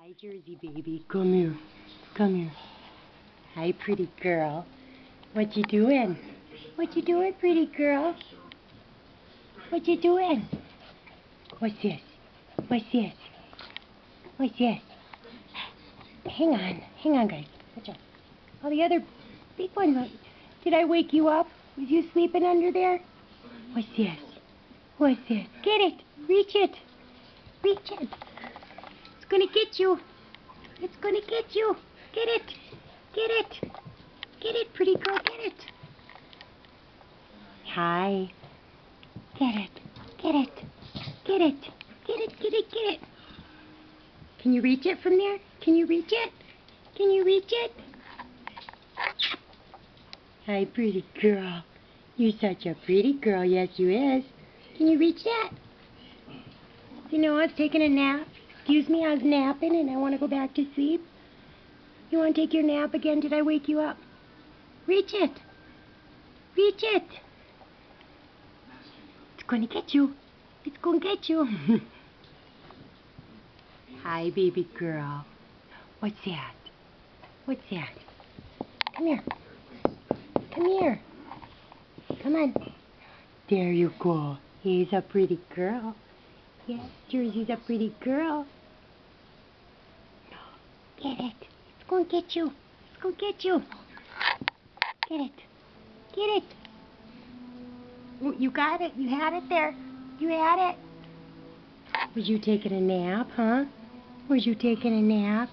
Hi, Jersey baby. Come here. Come here. Hi, pretty girl. What you doing? What you doing, pretty girl? What you doing? What's this? What's this? What's this? Hang on. Hang on, guys. Watch out. Oh, the other big one. Did I wake you up? Was you sleeping under there? What's this? What's this? Get it. Reach it. Reach it. It's gonna get you. It's gonna get you. Get it. Get it. Get it, pretty girl. Get it. Hi. Get it. Get it. Get it. Get it. Get it. Get it. Can you reach it from there? Can you reach it? Can you reach it? Hi, pretty girl. You're such a pretty girl. Yes, you is. Can you reach that? You know, I was taking a nap. Excuse me, I was napping and I want to go back to sleep. You want to take your nap again? Did I wake you up? Reach it. Reach it. It's going to get you. It's going to get you. Hi, baby girl. What's that? What's that? Come here. Come here. Come on. There you go. He's a pretty girl. Yes, Jersey's a pretty girl. Get it. It's going to get you. It's going to get you. Get it. Get it. You got it. You had it there. You had it. Was you taking a nap, huh? Was you taking a nap?